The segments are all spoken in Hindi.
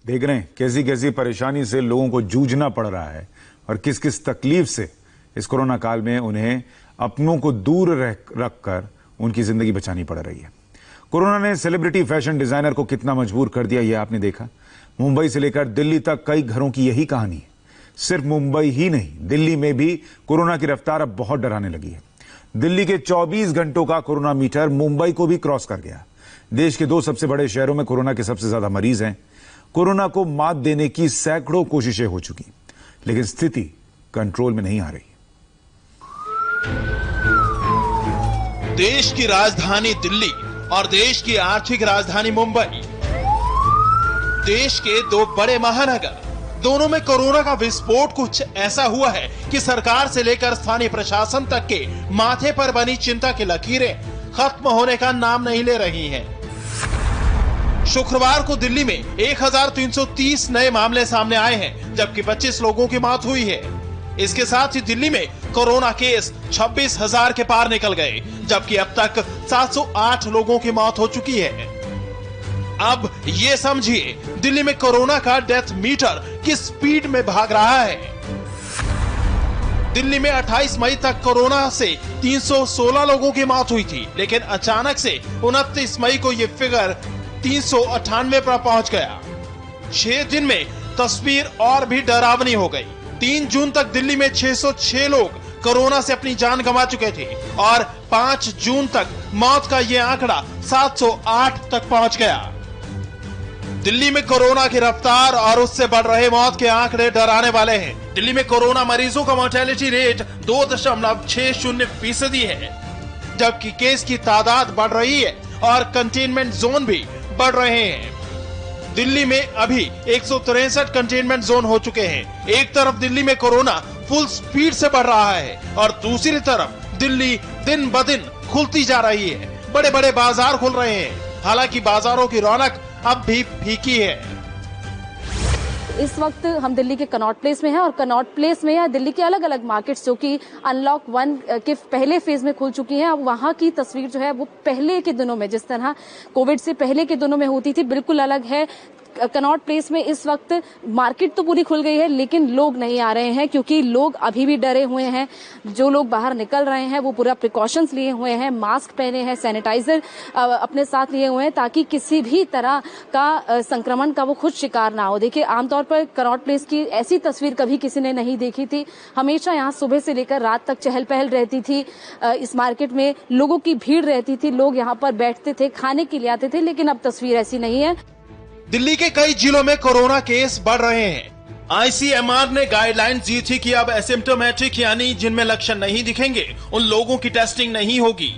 देख रहे हैं कैसी कैसी परेशानी से लोगों को जूझना पड़ रहा है और किस किस तकलीफ से इस कोरोना काल में उन्हें अपनों को दूर रखकर उनकी जिंदगी बचानी पड़ रही है। कोरोना ने सेलिब्रिटी फैशन डिजाइनर को कितना मजबूर कर दिया, यह आपने देखा। मुंबई से लेकर दिल्ली तक कई घरों की यही कहानी है। सिर्फ मुंबई ही नहीं, दिल्ली में भी कोरोना की रफ्तार अब बहुत डराने लगी है। दिल्ली के 24 घंटों का कोरोना मीटर मुंबई को भी क्रॉस कर गया। देश के 2 सबसे बड़े शहरों में कोरोना के सबसे ज्यादा मरीज हैं। कोरोना को मात देने की सैकड़ों कोशिशें हो चुकी, लेकिन स्थिति कंट्रोल में नहीं आ रही। देश की राजधानी दिल्ली और देश की आर्थिक राजधानी मुंबई, देश के 2 बड़े महानगर, दोनों में कोरोना का विस्फोट कुछ ऐसा हुआ है कि सरकार से लेकर स्थानीय प्रशासन तक के माथे पर बनी चिंता की लकीरें खत्म होने का नाम नहीं ले रही हैं। शुक्रवार को दिल्ली में 1330 नए मामले सामने आए हैं, जबकि 25 लोगों की मौत हुई है। इसके साथ ही दिल्ली में कोरोना केस 26,000 के पार निकल गए, जबकि अब तक 708 लोगों की मौत हो चुकी है। अब ये समझिए दिल्ली में कोरोना का डेथ मीटर किस स्पीड में भाग रहा है। दिल्ली में 28 मई तक कोरोना से 316 लोगों की मौत हुई थी, लेकिन अचानक से 29 मई को ये फिगर 398 पर पहुंच गया। 6 दिन में तस्वीर और भी डरावनी हो गई। 3 जून तक दिल्ली में 606 लोग कोरोना से अपनी जान गंवा चुके थे और 5 जून तक मौत का ये आंकड़ा 708 तक पहुंच गया। दिल्ली में कोरोना की रफ्तार और उससे बढ़ रहे मौत के आंकड़े डराने वाले हैं। दिल्ली में कोरोना मरीजों का मोर्टेलिटी रेट 2.60% है, जबकि केस की तादाद बढ़ रही है और कंटेनमेंट जोन भी बढ़ रहे हैं। दिल्ली में अभी 163 कंटेनमेंट जोन हो चुके हैं। एक तरफ दिल्ली में कोरोना फुल स्पीड से बढ़ रहा है और दूसरी तरफ दिल्ली दिन ब दिन खुलती जा रही है। बड़े बड़े बाजार खुल रहे हैं, हालांकि बाजारों की रौनक अब भी फीकी है। इस वक्त हम दिल्ली के कनॉट प्लेस में हैं और कनॉट प्लेस में या दिल्ली के अलग अलग मार्केट्स जो कि अनलॉक 1 के पहले फेज में खुल चुकी हैं, अब वहां की तस्वीर जो है वो पहले के दिनों में, जिस तरह कोविड से पहले के दिनों में होती थी, बिल्कुल अलग है। कनॉट प्लेस में इस वक्त मार्केट तो पूरी खुल गई है, लेकिन लोग नहीं आ रहे हैं क्योंकि लोग अभी भी डरे हुए हैं। जो लोग बाहर निकल रहे हैं वो पूरा प्रिकॉशंस लिए हुए हैं, मास्क पहने हैं, सैनिटाइजर अपने साथ लिए हुए हैं ताकि किसी भी तरह का संक्रमण का वो खुद शिकार ना हो। देखिए, आमतौर पर कनॉट प्लेस की ऐसी तस्वीर कभी किसी ने नहीं देखी थी। हमेशा यहाँ सुबह से लेकर रात तक चहल पहल रहती थी। इस मार्केट में लोगों की भीड़ रहती थी, लोग यहाँ पर बैठते थे, खाने के लिए आते थे, लेकिन अब तस्वीर ऐसी नहीं है। दिल्ली के कई जिलों में कोरोना केस बढ़ रहे हैं। आईसीएमआर ने गाइडलाइंस दी थी कि अब एसिम्प्टोमेटिक यानी जिनमें लक्षण नहीं दिखेंगे उन लोगों की टेस्टिंग नहीं होगी।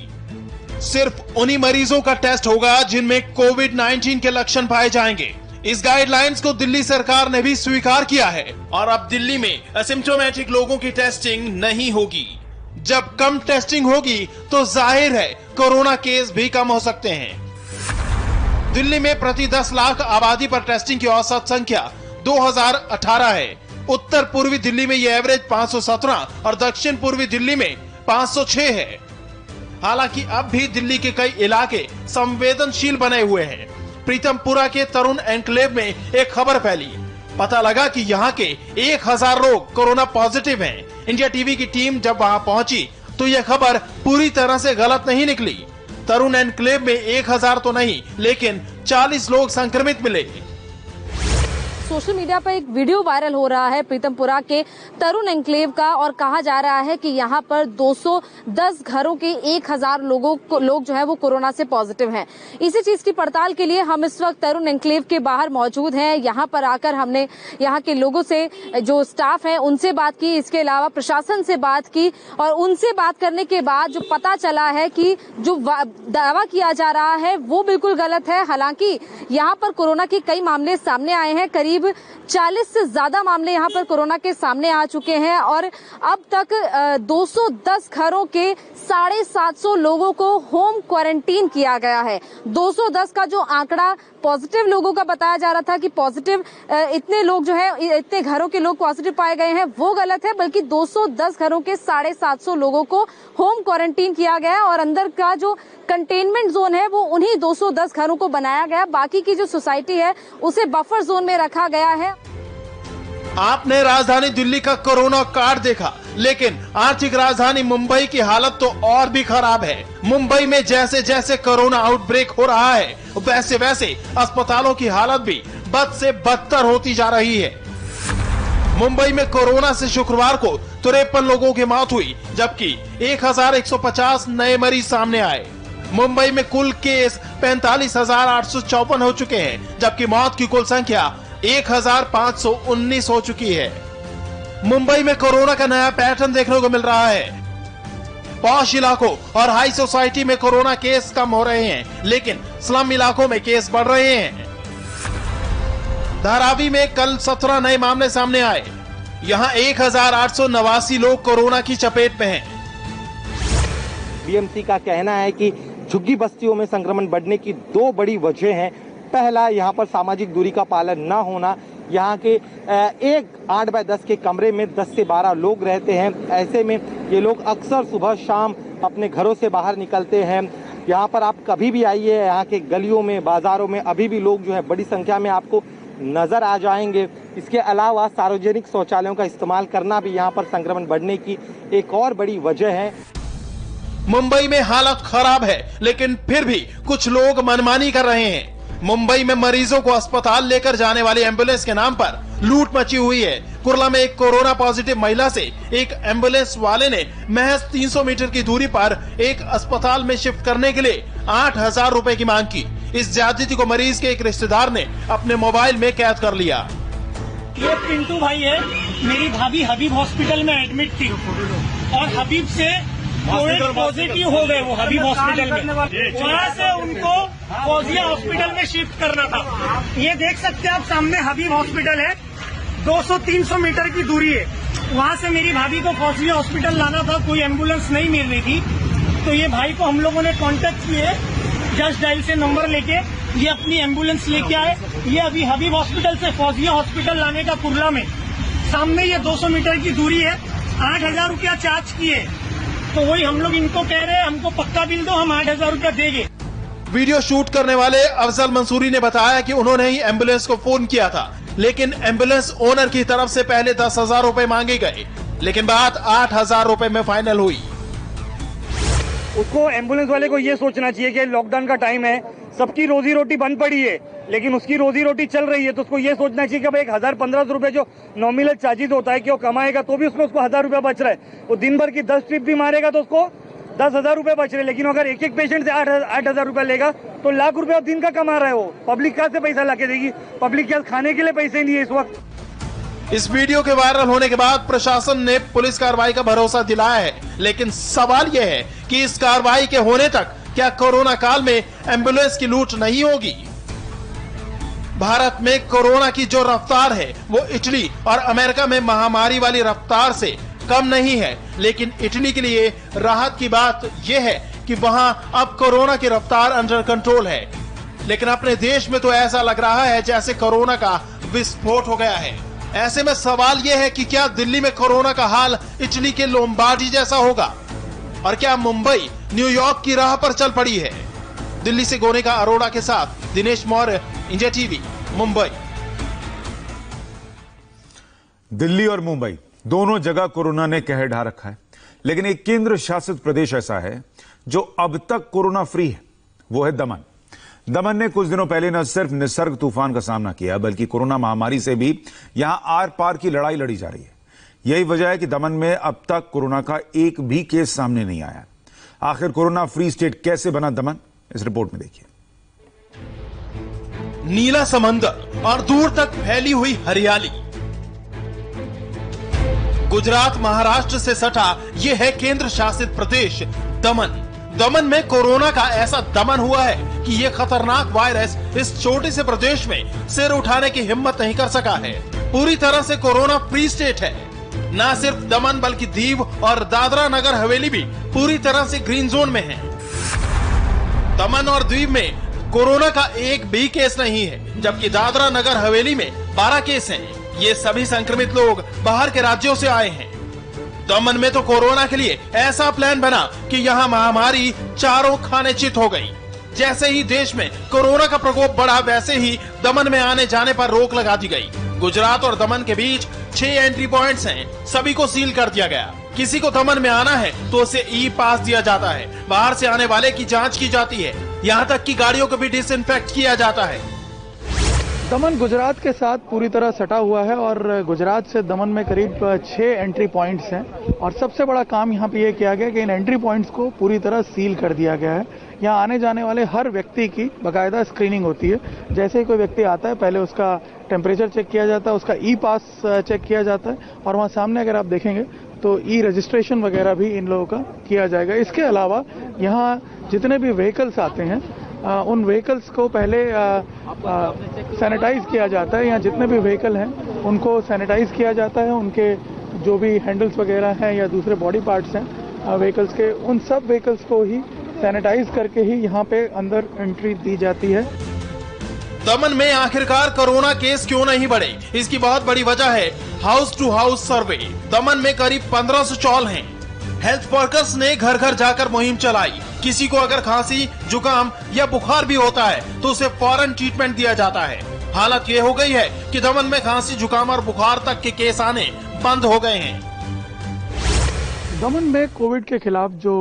सिर्फ उन्हीं मरीजों का टेस्ट होगा जिनमें कोविड-19 के लक्षण पाए जाएंगे। इस गाइडलाइंस को दिल्ली सरकार ने भी स्वीकार किया है और अब दिल्ली में एसिम्प्टोमेटिक लोगों की टेस्टिंग नहीं होगी। जब कम टेस्टिंग होगी तो जाहिर है कोरोना केस भी कम हो सकते हैं। दिल्ली में प्रति 10 लाख आबादी पर टेस्टिंग की औसत संख्या 2018 है। उत्तर पूर्वी दिल्ली में ये एवरेज 517 और दक्षिण पूर्वी दिल्ली में 506 है। हालांकि अब भी दिल्ली के कई इलाके संवेदनशील बने हुए हैं। प्रीतमपुरा के तरुण एन्क्लेव में एक खबर फैली, पता लगा कि यहाँ के 1000 लोग कोरोना पॉजिटिव हैं। इंडिया टीवी की टीम जब वहां पहुंची तो यह खबर पूरी तरह से गलत नहीं निकली। तरुण एन्क्लेव में 1000 तो नहीं, लेकिन 40 लोग संक्रमित मिले। सोशल मीडिया पर एक वीडियो वायरल हो रहा है प्रीतमपुरा के तरुण एन्क्लेव का और कहा जा रहा है कि यहाँ पर 210 घरों के 1000 लोग जो है वो कोरोना से पॉजिटिव हैं। इसी चीज की पड़ताल के लिए हम इस वक्त तरुण एन्क्लेव के बाहर मौजूद हैं। यहाँ पर आकर हमने यहाँ के लोगों से, जो स्टाफ है उनसे बात की, इसके अलावा प्रशासन से बात की और उनसे बात करने के बाद जो पता चला है कि जो दावा किया जा रहा है वो बिल्कुल गलत है। हालांकि यहाँ पर कोरोना के कई मामले सामने आए हैं, करीब 40 से ज्यादा मामले यहाँ पर कोरोना के सामने आ चुके हैं और अब तक 210 घरों के 750 लोगों को होम क्वारंटीन किया गया है। 210 का जो आंकड़ा पॉजिटिव लोगों का बताया जा रहा था कि पॉजिटिव इतने लोग जो है, इतने घरों के लोग पॉजिटिव पाए गए हैं, वो गलत है, बल्कि 210 घरों के 750 लोगों को होम क्वारंटीन किया गया और अंदर का जो कंटेनमेंट जोन है वो उन्हीं 210 घरों को बनाया गया। बाकी की जो सोसाइटी है उसे बफर जोन में रखा रखा गया है। आपने राजधानी दिल्ली का कोरोना कार्ड देखा, लेकिन आर्थिक राजधानी मुंबई की हालत तो और भी खराब है। मुंबई में जैसे जैसे कोरोना आउटब्रेक हो रहा है, वैसे वैसे अस्पतालों की हालत भी बद से बदतर होती जा रही है। मुंबई में कोरोना से शुक्रवार को 53 लोगों की मौत हुई, जबकि 1150 नए मरीज सामने आए। मुंबई में कुल केस 45,854 हो चुके हैं, जबकि मौत की कुल संख्या 1,519 हो चुकी है। मुंबई में कोरोना का नया पैटर्न देखने को मिल रहा है। पॉश इलाकों और हाई सोसाइटी में कोरोना केस कम हो रहे हैं, लेकिन स्लम इलाकों में केस बढ़ रहे हैं। धारावी में कल 17 नए मामले सामने आए। यहां 1,889 लोग कोरोना की चपेट में हैं। बीएमसी का कहना है कि झुग्गी बस्तियों में संक्रमण बढ़ने की दो बड़ी वजह हैं। पहला, यहाँ पर सामाजिक दूरी का पालन न होना। यहाँ के एक 8x10 के कमरे में 10 से 12 लोग रहते हैं। ऐसे में ये लोग अक्सर सुबह शाम अपने घरों से बाहर निकलते हैं। यहाँ पर आप कभी भी आइए, यहाँ के गलियों में, बाजारों में अभी भी लोग जो है बड़ी संख्या में आपको नजर आ जाएंगे। इसके अलावा सार्वजनिक शौचालयों का इस्तेमाल करना भी यहाँ पर संक्रमण बढ़ने की एक और बड़ी वजह है। मुंबई में हालत खराब है, लेकिन फिर भी कुछ लोग मनमानी कर रहे हैं। मुंबई में मरीजों को अस्पताल लेकर जाने वाली एम्बुलेंस के नाम पर लूट मची हुई है। कुर्ला में एक कोरोना पॉजिटिव महिला से एक एम्बुलेंस वाले ने महज 300 मीटर की दूरी पर एक अस्पताल में शिफ्ट करने के लिए 8,000 रुपए की मांग की। इस ज्यादती को मरीज के एक रिश्तेदार ने अपने मोबाइल में कैद कर लिया। ये पिंटू भाई है, मेरी भाभी हबीब हॉस्पिटल में एडमिट थी और हबीब से कोविड पॉजिटिव हो गए। वो हबीब हॉस्पिटल में, वहाँ से उनको फौजिया हॉस्पिटल में शिफ्ट करना था। ये देख सकते हैं आप, सामने हबीब हॉस्पिटल है, 200-300 मीटर की दूरी है। वहाँ से मेरी भाभी को फौजिया हॉस्पिटल लाना था, कोई एम्बुलेंस नहीं मिल रही थी। तो ये भाई को हम लोगों ने कांटेक्ट किए, जस्ट डायल से नंबर लेके ये अपनी एम्बुलेंस लेके आए। ये अभी हबीब हॉस्पिटल से फौजिया हॉस्पिटल लाने का कुर्ला में, सामने ये 200 मीटर की दूरी है। 8,000 रुपया चार्ज किए। तो वही हम लोग इनको कह रहे हैं, हमको पक्का बिल दो, हम 8,000 रुपया देंगे। वीडियो शूट करने वाले अफजल मंसूरी ने बताया कि उन्होंने ही एम्बुलेंस को फोन किया था, लेकिन एम्बुलेंस ओनर की तरफ से पहले 10,000 रुपए मांगे गए, लेकिन बात 8,000 रुपए में फाइनल हुई। उसको एम्बुलेंस वाले को ये सोचना चाहिए कि लॉकडाउन का टाइम है, सबकी रोजी रोटी बंद पड़ी है, लेकिन उसकी रोजी रोटी चल रही है। तो उसको ये सोचना चाहिए कि भाई 1,000-1,500 रुपए जो नॉमिनल चार्जेज होता है कि वो कमाएगा, तो भी उसको 1,000 रुपया बच रहा है। वो दिन भर की 10 ट्रिप भी मारेगा तो उसको 10,000 रुपए बच रहे। लेकिन अगर एक एक पेशेंट से 8,000 रुपया लेगा तो लाख रुपया दिन का कमा रहा है वो। पब्लिक कहाँ से पैसा लाके देगी? पब्लिक के खाने के लिए पैसे नहीं है इस वक्त। इस वीडियो के वायरल होने के बाद प्रशासन ने पुलिस कार्रवाई का भरोसा दिलाया है, लेकिन सवाल यह है कि इस कार्रवाई के होने तक क्या कोरोना काल में एम्बुलेंस की लूट नहीं होगी? भारत में कोरोना की जो रफ्तार है वो इटली और अमेरिका में महामारी वाली रफ्तार से कम नहीं है, लेकिन इटली के लिए राहत की बात यह है कि वहां अब कोरोना की रफ्तार अंडर कंट्रोल है। लेकिन अपने देश में तो ऐसा लग रहा है जैसे कोरोना का विस्फोट हो गया है। ऐसे में सवाल यह है कि क्या दिल्ली में कोरोना का हाल इटली के लोम्बार्डी जैसा होगा, और क्या मुंबई न्यूयॉर्क की राह पर चल पड़ी है? दिल्ली से गोनिका अरोड़ा के साथ दिनेश मौर्य, इंडिया टीवी, मुंबई। दिल्ली और मुंबई दोनों जगह कोरोना ने कहर ढा रखा है, लेकिन एक केंद्र शासित प्रदेश ऐसा है जो अब तक कोरोना फ्री है, वो है दमन। दमन ने कुछ दिनों पहले न सिर्फ निसर्ग तूफान का सामना किया, बल्कि कोरोना महामारी से भी यहां आर पार की लड़ाई लड़ी जा रही है। यही वजह है कि दमन में अब तक कोरोना का एक भी केस सामने नहीं आया। आखिर कोरोना फ्री स्टेट कैसे बना दमन, इस रिपोर्ट में देखिए। नीला समंदर और दूर तक फैली हुई हरियाली। गुजरात महाराष्ट्र से सटा यह है केंद्र शासित प्रदेश दमन। दमन में कोरोना का ऐसा दमन हुआ है कि यह खतरनाक वायरस इस छोटे से प्रदेश में सिर उठाने की हिम्मत नहीं कर सका है। पूरी तरह से कोरोना फ्री स्टेट है। न सिर्फ दमन बल्कि दीव और दादरा नगर हवेली भी पूरी तरह से ग्रीन जोन में है। दमन और दीव में कोरोना का एक भी केस नहीं है, जबकि दादरा नगर हवेली में 12 केस हैं। ये सभी संक्रमित लोग बाहर के राज्यों से आए हैं। दमन में तो कोरोना के लिए ऐसा प्लान बना कि यहाँ महामारी चारों खाने चित हो गई। जैसे ही देश में कोरोना का प्रकोप बढ़ा, वैसे ही दमन में आने जाने पर रोक लगा दी गई। गुजरात और दमन के बीच 6 एंट्री पॉइंट्स हैं, सभी को सील कर दिया गया। किसी को दमन में आना है तो उसे ई पास दिया जाता है, बाहर से आने वाले की जांच की जाती है, यहाँ तक कि गाड़ियों को भी डिसइंफेक्ट किया जाता है। दमन गुजरात के साथ पूरी तरह सटा हुआ है और गुजरात से दमन में करीब 6 एंट्री पॉइंट्स हैं और सबसे बड़ा काम यहाँ पे ये किया गया कि इन एंट्री पॉइंट्स को पूरी तरह सील कर दिया गया है। यहाँ आने जाने वाले हर व्यक्ति की बाकायदा स्क्रीनिंग होती है। जैसे ही कोई व्यक्ति आता है पहले उसका टेम्परेचर चेक किया जाता है, उसका ई पास चेक किया जाता है और वहाँ सामने अगर आप देखेंगे तो ई रजिस्ट्रेशन वगैरह भी इन लोगों का किया जाएगा। इसके अलावा यहाँ जितने भी व्हीकल्स आते हैं उन व्हीकल्स को पहले सैनिटाइज किया जाता है। यहाँ जितने भी व्हीकल हैं उनको सैनिटाइज किया जाता है, उनके जो भी हैंडल्स वगैरह हैं या दूसरे बॉडी पार्ट्स हैं व्हीकल्स के, उन सब व्हीकल्स को ही सैनिटाइज करके ही यहाँ पे अंदर एंट्री दी जाती है। दमन में आखिरकार कोरोना केस क्यों नहीं बढ़े, इसकी बहुत बड़ी वजह है हाउस टू हाउस सर्वे। दमन में करीब 1500 चौल हैं। हेल्थ वर्कर्स ने घर घर जाकर मुहिम चलाई। किसी को अगर खांसी, जुकाम या बुखार भी होता है तो उसे फौरन ट्रीटमेंट दिया जाता है। हालत ये हो गई है कि दमन में खांसी, जुकाम और बुखार तक के केस आने बंद हो गए हैं। दमन में कोविड के खिलाफ जो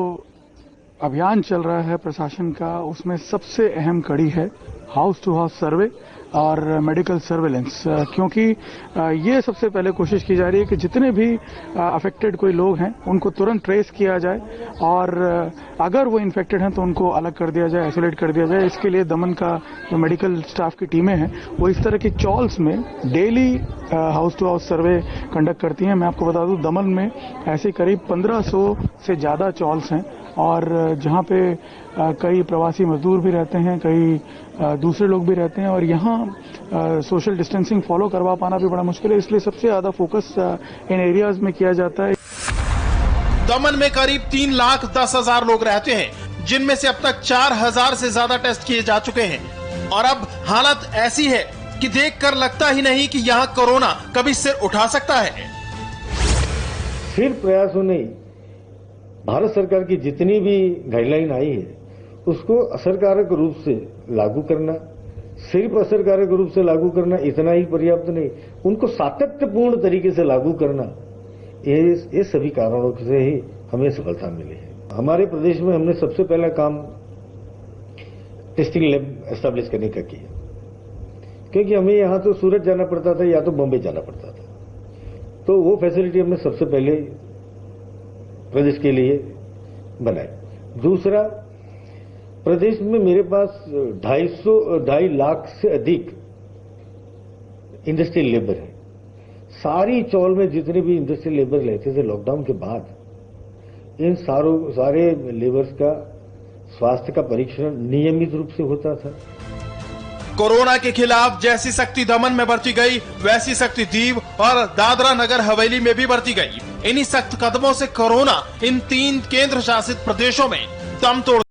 अभियान चल रहा है प्रशासन का, उसमें सबसे अहम कड़ी है हाउस टू हाउस सर्वे और मेडिकल सर्वेलेंस, क्योंकि ये सबसे पहले कोशिश की जा रही है कि जितने भी अफेक्टेड कोई लोग हैं उनको तुरंत ट्रेस किया जाए और अगर वो इन्फेक्टेड हैं तो उनको अलग कर दिया जाए, आइसोलेट कर दिया जाए। इसके लिए दमन का जो मेडिकल स्टाफ की टीमें हैं वो इस तरह की चॉल्स में daily house to house survey conduct करती हैं। मैं आपको बता दूं दमन में ऐसे करीब 1500 से ज़्यादा चॉल्स हैं और जहाँ पे कई प्रवासी मजदूर भी रहते हैं, कई दूसरे लोग भी रहते हैं और यहाँ सोशल डिस्टेंसिंग फॉलो करवा पाना भी बड़ा मुश्किल है, इसलिए सबसे ज्यादा फोकस इन एरियाज में किया जाता है। दमन में करीब 3,10,000 लोग रहते हैं, जिनमें से अब तक 4,000 से ज्यादा टेस्ट किए जा चुके हैं और अब हालत ऐसी है कि देखकर लगता ही नहीं कि यहाँ कोरोना कभी सिर उठा सकता है। सिर्फ प्रयासों नहीं, भारत सरकार की जितनी भी गाइडलाइन आई है उसको असरकारक रूप से लागू करना, सिर्फ असरकारक रूप से लागू करना इतना ही पर्याप्त नहीं, उनको सातत्यपूर्ण तरीके से लागू करना, ये सभी कारणों से ही हमें सफलता मिली है। हमारे प्रदेश में हमने सबसे पहला काम टेस्टिंग लैब एस्टैब्लिश करने का किया, क्योंकि हमें यहां तो सूरत जाना पड़ता था या तो बॉम्बे जाना पड़ता था, तो वो फैसिलिटी हमने सबसे पहले प्रदेश के लिए बनाई। दूसरा, प्रदेश में मेरे पास 2.5 लाख से अधिक इंडस्ट्रियल लेबर है। सारी चौल में जितने भी इंडस्ट्रियल लेबर लेते थे लॉकडाउन के बाद, इन सारे लेबर्स का स्वास्थ्य का परीक्षण नियमित रूप से होता था। कोरोना के खिलाफ जैसी शक्ति दमन में बरती गई, वैसी शक्ति दीव और दादरा नगर हवेली में भी बरती गई। इन्हीं सख्त कदमों से कोरोना इन 3 केंद्र शासित प्रदेशों में दम तोड़